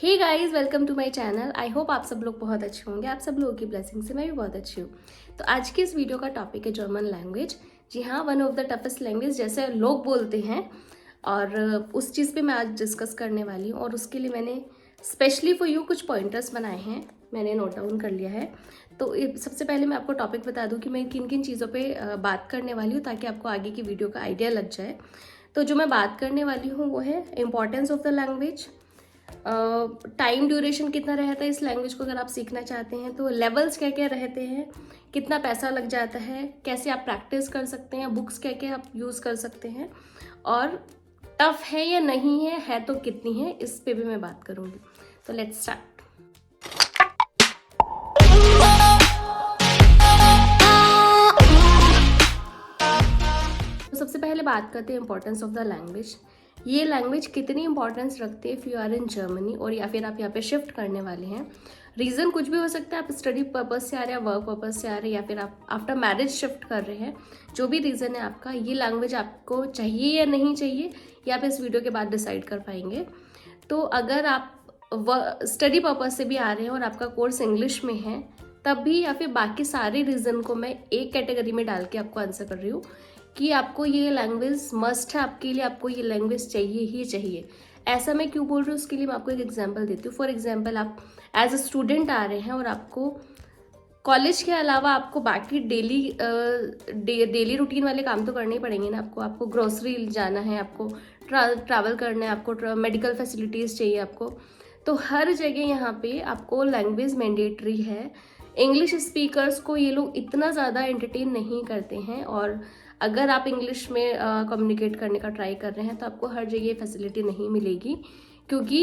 Hey guys, welcome to my channel. I hope आप सब लोग बहुत अच्छे होंगे। आप सब लोगों की ब्लेसिंग से मैं भी बहुत अच्छी हूँ। तो आज के इस वीडियो का टॉपिक है जर्मन लैंग्वेज। जी हाँ, one of the toughest language जैसे लोग बोलते हैं, और उस चीज़ पे मैं आज डिस्कस करने वाली हूँ। और उसके लिए मैंने स्पेशली फॉर यू कुछ पॉइंटर्स बनाए हैं, मैंने नोट डाउन कर लिया है। तो सबसे पहले मैं आपको टॉपिक बता दूँ कि मैं किन किन चीज़ों पर बात करने वाली हूँ, ताकि आपको आगे की वीडियो का आइडिया लग जाए। तो जो मैं बात करने वाली हूँ वो है importance of the language, time duration कितना रहता है इस लैंग्वेज को अगर आप सीखना चाहते हैं तो, लेवल्स क्या क्या रहते हैं, कितना पैसा लग जाता है, कैसे आप प्रैक्टिस कर सकते हैं, बुक्स क्या क्या आप यूज़ कर सकते हैं, और टफ है या नहीं है तो कितनी है, इस पे भी मैं बात करूँगी। तो लेट्स स्टार्ट। तो सबसे पहले बात करते हैं इंपॉर्टेंस ऑफ द लैंग्वेज। ये लैंग्वेज कितनी इंपॉर्टेंस रखती है if you are in Germany, और या फिर आप यहाँ पे शिफ्ट करने वाले हैं। रीज़न कुछ भी हो सकता है, आप स्टडी पर्पज़ से आ रहे हैं, वर्क पर्पज़ से आ रहे हैं, या फिर आप आफ्टर मैरिज शिफ्ट कर रहे हैं। जो भी रीज़न है आपका, ये लैंग्वेज आपको चाहिए या नहीं चाहिए, ये आप इस वीडियो के बाद डिसाइड कर पाएंगे। तो अगर आप स्टडी पर्पज़ से भी आ रहे हैं और आपका कोर्स इंग्लिश में है तब भी, या फिर बाकी सारे रीज़न को मैं एक कैटेगरी में डाल के आपको आंसर कर रही हूँ कि आपको ये लैंग्वेज मस्ट है आपके लिए, आपको ये लैंग्वेज चाहिए ही चाहिए। ऐसा मैं क्यों बोल रही हूँ, उसके लिए मैं आपको एक एग्जांपल देती हूँ। फॉर एग्जांपल, आप एज अ स्टूडेंट आ रहे हैं और आपको कॉलेज के अलावा आपको बाकी डेली रूटीन वाले काम तो करने ही पड़ेंगे ना। आपको ग्रोसरी जाना है, आपको ट्रैवल करना है, आपको मेडिकल फैसिलिटीज़ चाहिए आपको। तो हर जगह यहाँ पे आपको लैंग्वेज मैंडेटरी है। इंग्लिश स्पीकर्स को ये लोग इतना ज़्यादा एंटरटेन नहीं करते हैं, और अगर आप इंग्लिश में कम्युनिकेट करने का ट्राई कर रहे हैं तो आपको हर जगह फैसिलिटी नहीं मिलेगी, क्योंकि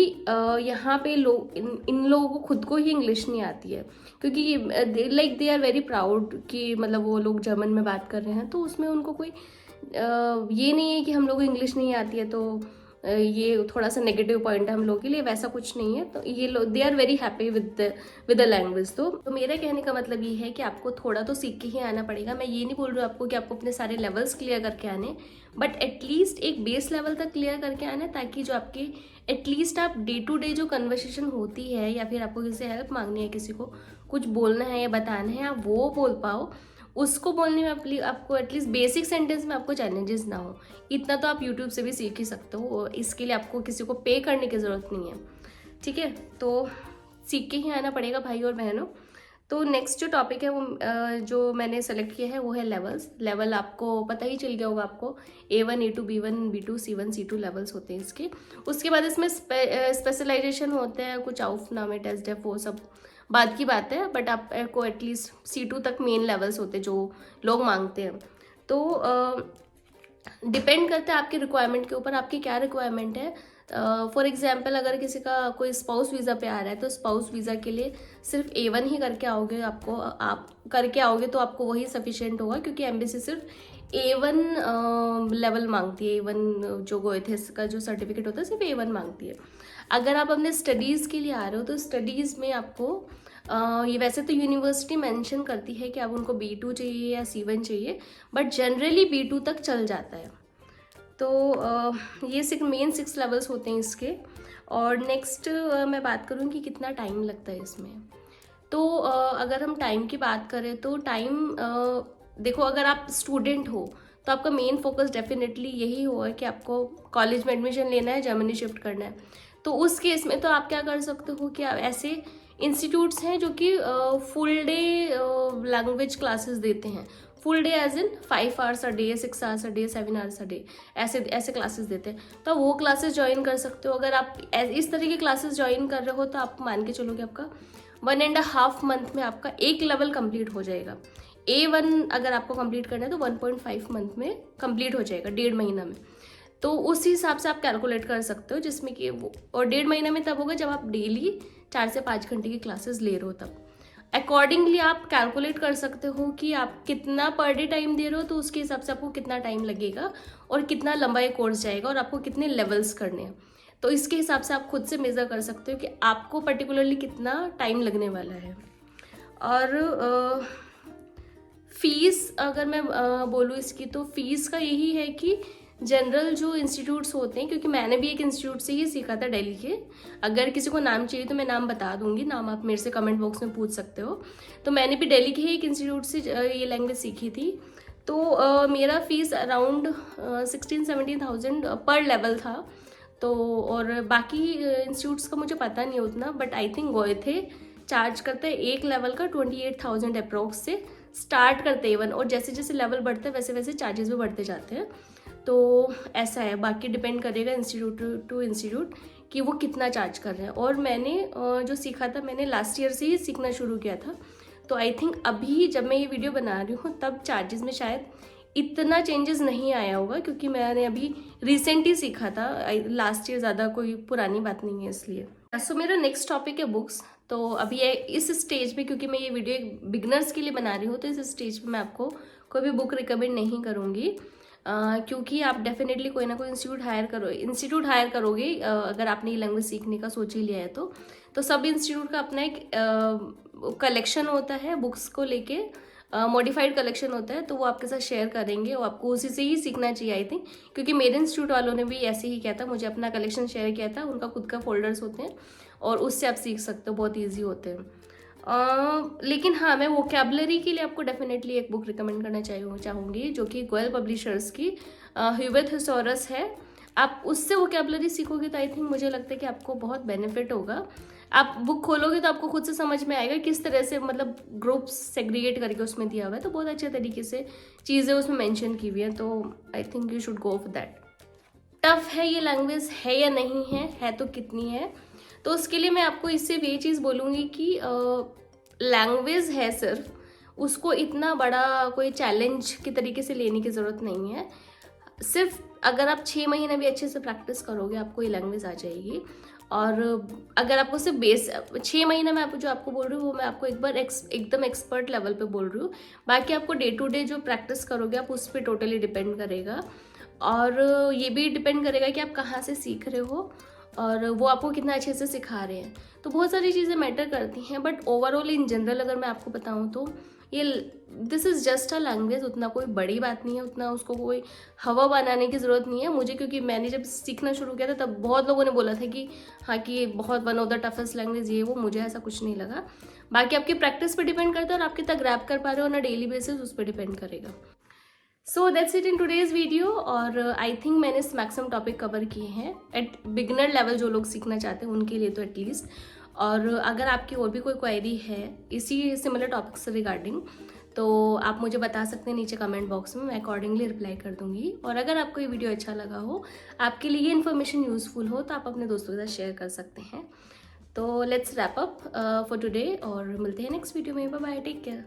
यहाँ पे लोग इन लोगों को खुद को ही इंग्लिश नहीं आती है। क्योंकि like they are very proud कि मतलब वो लोग जर्मन में बात कर रहे हैं, तो उसमें उनको कोई ये नहीं है कि हम लोग को इंग्लिश नहीं आती है तो ये थोड़ा सा नेगेटिव पॉइंट है हम लोग के लिए। वैसा कुछ नहीं है। तो ये लोग they are very happy with the language. तो मेरा कहने का मतलब ये है कि आपको थोड़ा तो सीख के ही आना पड़ेगा। मैं ये नहीं बोल रही हूँ आपको कि आपको अपने सारे लेवल्स क्लियर करके आने, बट एटलीस्ट एक बेस लेवल तक क्लियर करके आना, ताकि जो आपके एटलीस्ट आप डे टू डे जो कन्वर्सेशन होती है, या फिर आपको किसी से हेल्प मांगनी है, किसी को कुछ बोलना है या बताना है, आप वो बोल पाओ। उसको बोलने में आपको एटलीस्ट बेसिक सेंटेंस में आपको चैलेंजेस ना हो। इतना तो आप यूट्यूब से भी सीख ही सकते हो, इसके लिए आपको किसी को पे करने की ज़रूरत नहीं है। ठीक है, तो सीख के ही आना पड़ेगा भाई और बहनों। तो नेक्स्ट जो टॉपिक है वो जो मैंने सेलेक्ट किया है वो है लेवल्स। लेवल आपको पता ही चल गया होगा आपको, A1 A2 B1 B2 C1 C2 levels होते हैं इसके। उसके बाद इसमें स्पेशलाइजेशन होते हैं, कुछ आउफनामे टेस्ट है, वो सब बात की बात है, बट आपको एटलीस्ट C2 तक मेन लेवल्स होते हैं जो लोग मांगते हैं। तो डिपेंड करता है आपके रिक्वायरमेंट के ऊपर, आपकी क्या रिक्वायरमेंट है। फॉर एग्जाम्पल, अगर किसी का कोई स्पाउस वीज़ा पे आ रहा है तो स्पाउस वीज़ा के लिए सिर्फ A1 ही करके आओगे, आप करके आओगे तो आपको वही सफिशिएंट होगा, क्योंकि एम्बेसी सिर्फ A1 लेवल मांगती है। A1 जो गोएथेस का जो सर्टिफिकेट होता है सिर्फ A1 मांगती है। अगर आप अपने स्टडीज़ के लिए आ रहे हो तो स्टडीज़ में आपको ये वैसे तो यूनिवर्सिटी मेंशन करती है कि आप उनको B2 चाहिए या C1 चाहिए, बट जनरली B2 तक चल जाता है। तो ये मेन 6 लेवल्स होते हैं इसके। और नेक्स्ट मैं बात करूँ कि कितना टाइम लगता है इसमें। तो अगर हम टाइम की बात करें तो टाइम देखो, अगर आप स्टूडेंट हो तो आपका मेन फोकस डेफिनेटली यही होगा कि आपको कॉलेज में एडमिशन लेना है, जर्मनी शिफ्ट करना है। तो उस केस में तो आप क्या कर सकते हो कि आप ऐसे इंस्टीट्यूट्स हैं जो कि फुल डे लैंग्वेज क्लासेस देते हैं। Full day as in 5 hours a day, 6 hours a day, 7 hours a day, ऐसे ऐसे क्लासेस देते हैं। तो वो क्लासेस ज्वाइन कर सकते हो। अगर आप इस तरह की क्लासेस ज्वाइन कर रहे हो तो आप मान के चलो कि आपका 1.5 मंथ में आपका एक लेवल कंप्लीट हो जाएगा। A1 अगर आपको कंप्लीट करना है तो 1.5 मंथ में कंप्लीट हो जाएगा, 1.5 महीना में। तो उस हिसाब से आप कैलकुलेट कर सकते हो, जिसमें कि वो, और 1.5 महीना में तब होगा जब आप डेली 4 से 5 घंटे की क्लासेस ले रहे हो। तब अकॉर्डिंगली आप कैलकुलेट कर सकते हो कि आप कितना पर डे टाइम दे रहे हो, तो उसके हिसाब से आपको कितना टाइम लगेगा और कितना लंबा ये कोर्स जाएगा और आपको कितने लेवल्स करने हैं। तो इसके हिसाब से आप खुद से मेज़र कर सकते हो कि आपको पर्टिकुलरली कितना टाइम लगने वाला है। और फीस अगर मैं बोलूँ इसकी, तो फीस का यही है कि जनरल जो इंस्टीट्यूट्स होते हैं, क्योंकि मैंने भी एक इंस्टीट्यूट से ही सीखा था दिल्ली के। अगर किसी को नाम चाहिए तो मैं नाम बता दूंगी, नाम आप मेरे से कमेंट बॉक्स में पूछ सकते हो। तो मैंने भी दिल्ली के ही एक इंस्टीट्यूट से ये लैंग्वेज सीखी थी। तो मेरा फीस अराउंड 16-17 थाउजेंड पर लेवल था। तो और बाकी इंस्टीट्यूट्स का मुझे पता नहीं उतना, बट आई थिंक गए थे चार्ज करते हैं एक लेवल का 28,000 अप्रोक्स से स्टार्ट करते हैं इवन, और जैसे जैसे लेवल बढ़ते हैं वैसे वैसे चार्जेस भी बढ़ते जाते हैं। तो ऐसा है, बाकी डिपेंड करेगा इंस्टीट्यूट टू इंस्टीट्यूट कि वो कितना चार्ज कर रहे हैं। और मैंने जो सीखा था मैंने लास्ट ईयर से ही सीखना शुरू किया था। तो आई थिंक अभी जब मैं ये वीडियो बना रही हूँ तब चार्जेस में शायद इतना चेंजेस नहीं आया होगा, क्योंकि मैंने अभी रिसेंट ही सीखा था, लास्ट ईयर ज़्यादा कोई पुरानी बात नहीं है इसलिए। सो मेरा नेक्स्ट टॉपिक है बुक्स। तो अभी ये इस स्टेज पे, क्योंकि मैं ये वीडियो एक बिगनर्स के लिए बना रही हूँ, तो इस स्टेज पे मैं आपको कोई भी बुक रिकमेंड नहीं करूँगी, क्योंकि आप डेफिनेटली कोई ना कोई इंस्टीट्यूट हायर करोगे अगर आपने ये लैंग्वेज सीखने का सोच ही लिया है तो सब इंस्टीट्यूट का अपना एक कलेक्शन होता है बुक्स को लेके, मॉडिफाइड कलेक्शन होता है, तो वो आपके साथ शेयर करेंगे और आपको उसी से ही सीखना चाहिए आई थिंक। क्योंकि मेरे इंस्टीट्यूट वालों ने भी ऐसे ही किया था, मुझे अपना कलेक्शन शेयर किया था, उनका खुद का फोल्डर्स होते हैं और उससे आप सीख सकते हो, बहुत ईजी होते हैं। लेकिन हाँ, मैं वोकेबलरी के लिए आपको डेफिनेटली एक बुक रिकमेंड करना चाहूँगी जो कि गोयल पब्लिशर्स की ह्यूबेट थिसॉरस है। आप उससे वोकेबलरी सीखोगे तो आई थिंक मुझे लगता है कि आपको बहुत बेनिफिट होगा। आप बुक खोलोगे तो आपको खुद से समझ में आएगा किस तरह से, मतलब ग्रुप्स सेग्रीगेट करके उसमें दिया हुआ है, तो बहुत अच्छे तरीके से चीज़ें उसमें मेंशन की हुई है। तो I think you should go for that. Tough है ये लैंग्वेज है या नहीं है तो कितनी है? तो उसके लिए मैं आपको इससे ये चीज़ बोलूँगी कि लैंग्वेज है सिर्फ, उसको इतना बड़ा कोई चैलेंज की तरीके से लेने की ज़रूरत नहीं है। सिर्फ अगर आप 6 महीने भी अच्छे से प्रैक्टिस करोगे आपको ये लैंग्वेज आ जाएगी। और अगर आपको सिर्फ 6 महीने में जो आपको बोल रही हूँ वो मैं आपको एक बार एकदम एक्सपर्ट लेवल पे बोल रही हूँ। बाकी आपको डे टू डे जो प्रैक्टिस करोगे आप उस पर टोटली डिपेंड करेगा। और ये भी डिपेंड करेगा कि आप कहाँ से सीख रहे हो और वो आपको कितना अच्छे से सिखा रहे हैं। तो बहुत सारी चीज़ें मैटर करती हैं, बट ओवरऑल इन जनरल अगर मैं आपको बताऊँ तो ये this is just a language, उतना कोई बड़ी बात नहीं है, उतना उसको कोई हवा बनाने की ज़रूरत नहीं है मुझे। क्योंकि मैंने जब सीखना शुरू किया था तब बहुत लोगों ने बोला था कि हाँ कि ये बहुत one of the toughest language ये वो, मुझे ऐसा कुछ नहीं लगा। बाकी आपकी प्रैक्टिस पे डिपेंड करता है और आप कितना ग्रैब कर पा रहे हो ना डेली बेसिस, उस पर डिपेंड करेगा। So that's it in today's video. और आई थिंक मैंने मैक्सिमम टॉपिक कवर किए हैं एट बिगनर लेवल, जो लोग सीखना चाहते हैं उनके लिए तो एटलीस्ट। और अगर आपकी और भी कोई क्वेरी है इसी सिमिलर टॉपिक से रिगार्डिंग तो आप मुझे बता सकते हैं नीचे कमेंट बॉक्स में, मैं अकॉर्डिंगली रिप्लाई कर दूंगी। और अगर आपको ये वीडियो अच्छा लगा हो, आपके लिए ये इन्फॉर्मेशन यूजफुल हो, तो आप अपने दोस्तों के साथ शेयर कर सकते हैं। तो let's wrap up for today और मिलते हैं नेक्स्ट वीडियो में। Bye bye, take care.